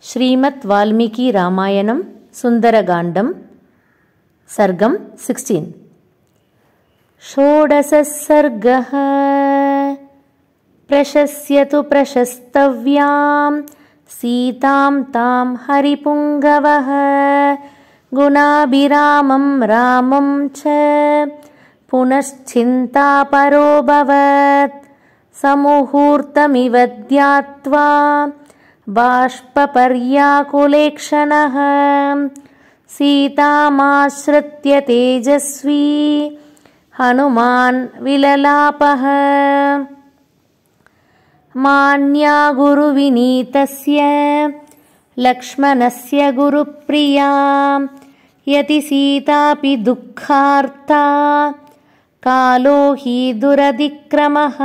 श्रीमद् वाल्मीकि रामायणं सुन्दरकाण्डं सर्गं 16 षोडशः सर्गः प्रशस्यतु प्रशस्तव्यां सीतां तां हरिपुङ्गवः गुणाभिरामं रामं च पुनश्चिन्तापरोऽभवत् समुहूर्तमिव ध्यात्वा बाष्पपर्याकुलेक्षणः सीतामाश्रित्य तेजस्वी हनुमान् विललापः मान्या गुरुविनीतस्य लक्ष्मणस्य गुरुप्रिया यति सीतापि दुःखार्ता कालो हि दुरतिक्रमः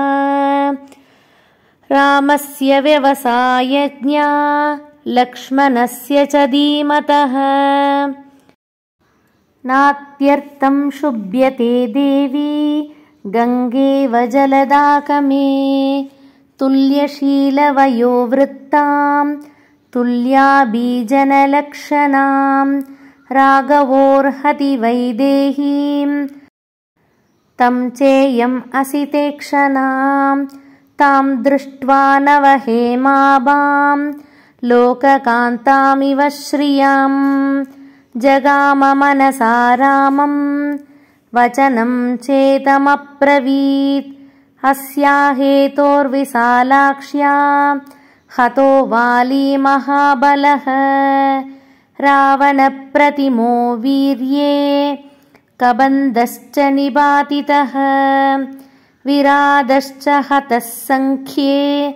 रामस्य व्यवसायज्ञा लक्ष्मणस्य च धीमतः नात्यर्थं शुभ्यते देवी गङ्गेव जलदाकमे तुल्यशीलवयोवृत्तां तुल्याबीजनलक्षणां राघवोर्हति वैदेहीं तं चेयम् असितेक्षणां तां दृष्ट्वा नवहेमाभां लोककान्तामिव श्रियं जगाम मनसा रामं वचनं चेतमब्रवीत् अस्या हेतोर्विशालाक्ष्या हतो वाली महाबलः रावणप्रतिमो वीर्ये कबन्धश्च निपातितः विरादश्च हतः संख्ये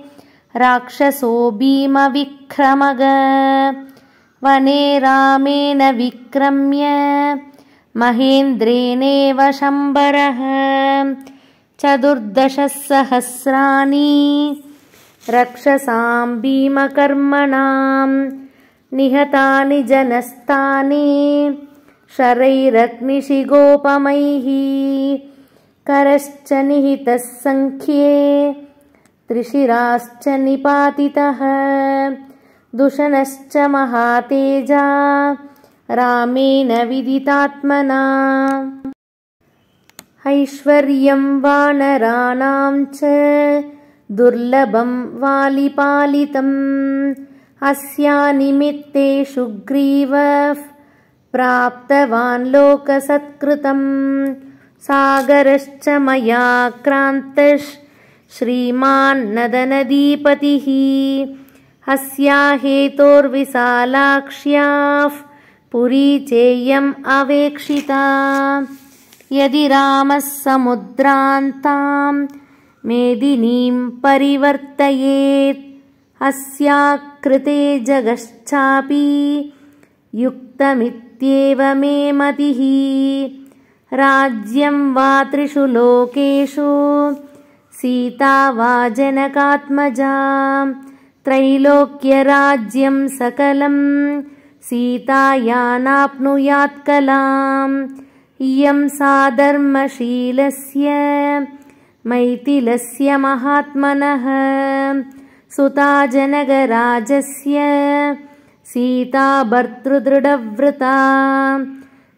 राक्षसो भीमविक्रमः वने रामेण विक्रम्य महेन्द्रेणेव शम्बरः चतुर्दशसहस्राणि रक्षसां भीमकर्मणां निहतानि जनस्तानि शरैरग्निशिगोपमैः करश्च निहितः संख्ये त्रिशिराश्च निपातितः दूषणश्च महातेजा रामेण विदितात्मना ऐश्वर्यं वानराणां च दुर्लभं वालिपालितम् अस्या निमित्ते सुग्रीवः प्राप्तवान् लोकसत्कृतम् सागरश्च मया क्रान्तः श्रीमान् नदनदीपतिः अस्या हेतोर्विशालाक्ष्याः पुरी चेयम् अवेक्षिता यदि रामः समुद्रान्तां मेदिनीं परिवर्तयेत् अस्या कृते जगश्चापि युक्तमित्येव मे मतिः राज्यं वा त्रिषु लोकेषु सीता वा जनकात्मजा त्रैलोक्यराज्यं सकलं सीताया नाप्नुयात् कलाम् इयं सा धर्मशीलस्य मैथिलस्य महात्मनः सुता जनकराजस्य सीता भर्तृदृढव्रता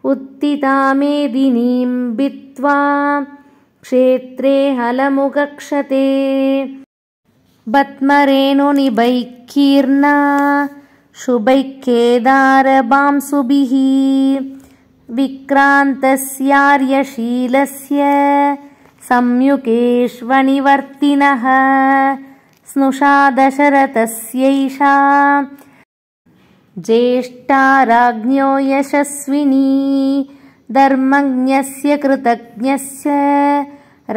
उत्थिता मेदिनीं भित्त्वा क्षेत्रे हलमुगक्षते बत्मरेणुनिभैकीर्णा शुभैकेदारबांसुभिः विक्रान्तस्यार्यशीलस्य संयुगेष्वनिवर्तिनः स्नुषा दशरथस्यैषा ज्येष्ठा राज्ञो यशस्विनी धर्मज्ञस्य कृतज्ञस्य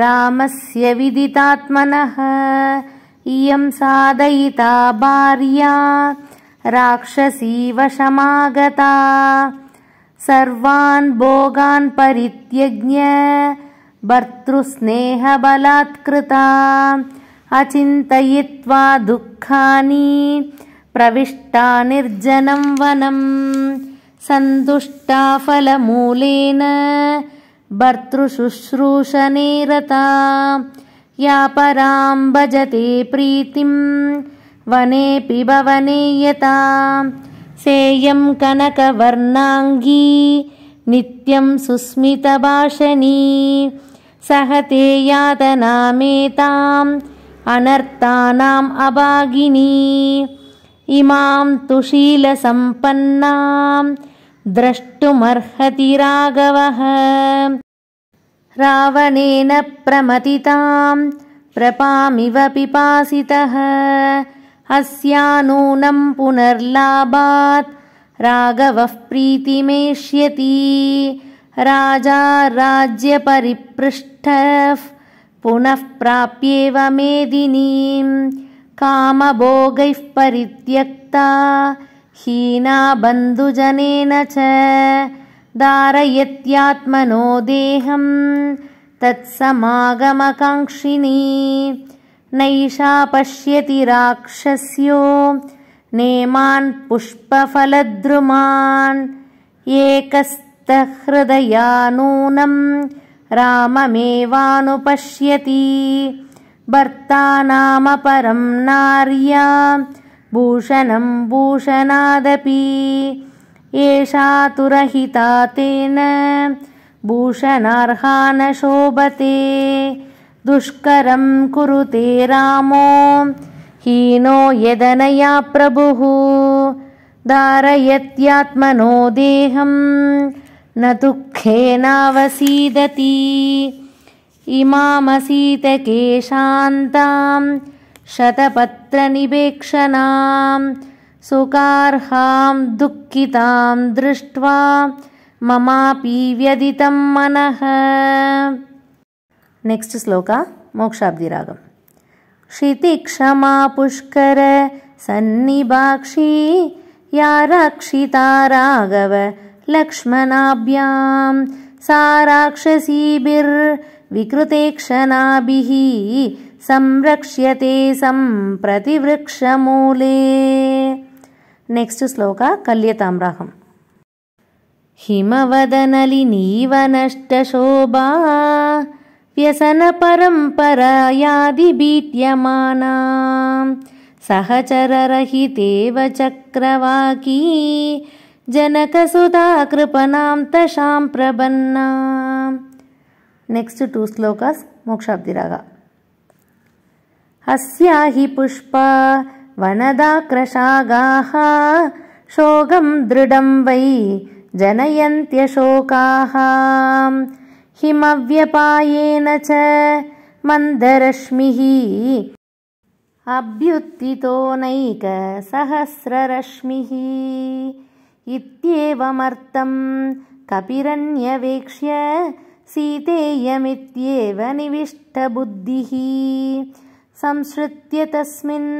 रामस्य विदितात्मनः इयं साधयिता भार्या राक्षसी वशमागता सर्वान् भोगान् परित्यज्य भर्तृस्नेहबलात्कृता अचिन्तयित्वा दुःखानि प्रविष्टा निर्जनं वनं सन्तुष्टा फलमूलेन भर्तृशुश्रूषणे रता या परां भजते प्रीतिं वनेऽपि भवने यथा सेयं कनकवर्णाङ्गी नित्यं सुस्मितभाषणी सहते यातनामेताम् अनर्थानाम् अभागिनी इमां तु शीलसम्पन्नां द्रष्टुमर्हति राघवः रावणेन प्रमथितां प्रपामिव पिपासितः अस्यानूनं पुनर्लाभात् राघवः प्रीतिमेष्यति राजा राज्यपरिपृष्टः पुनः प्राप्येव मेदिनीं कामभोगैः परित्यक्ता हीना बन्धुजनेन च धारयत्यात्मनो देहं तत्समागमकाङ्क्षिणी नैषा पश्यति राक्षस्यो नेमान् पुष्पफलद्रुमान् एकस्तहृदया नूनं राममेवानुपश्यति भर्तानामपरं नार्या भूषणं भूषणादपि एषा तुरहिता तेन भूषणार्हा न शोभते दुष्करं कुरुते रामो हीनो यदनया प्रभुः धारयत्यात्मनो देहं न दुःखेनावसीदति इमामसीतकेशान्तां शतपत्रनिवेक्षणां सुखार्हां दुःखितां दृष्ट्वा ममापि व्यदितं मनः। नेक्स्ट श्लोक मोक्षाब्धिरागम् क्षितिक्षमा पुष्कर सन्निभाक्षी या रक्षिता राघव लक्ष्मणाभ्यां सा राक्षसीभिर्विकृतेक्षणाभिः संरक्ष्यते सम्प्रति वृक्षमूले। नेक्स्ट श्लोक कल्यताम्राहम् हिमवदनलिनीव नष्टशोभा व्यसनपरम्परायादिभीट्यमाना सहचररहितेव चक्रवाकी जनकसुधा कृपणां तशां प्रपन्ना। नेक्स्ट टू श्लोकास् मोक्षाब्धिराग अस्या हि पुष्पा वनदाक्रशागाः शोकं दृढं वै जनयन्त्यशोकाः हिमव्यपायेन च मन्दरश्मिः अभ्युत्थितो नैकसहस्ररश्मिः इत्येवमर्थं कपिरन्यवेक्ष्य सीतेयमित्येव निविष्टबुद्धिः संसृत्य तस्मिन्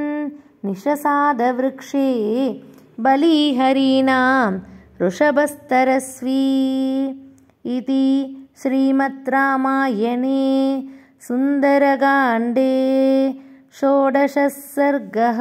निशसादवृक्षे बलिहरीणां वृषभस्तरस्वी इति श्रीमद् रामायणे सुन्दरकाण्डे 16 सर्गः।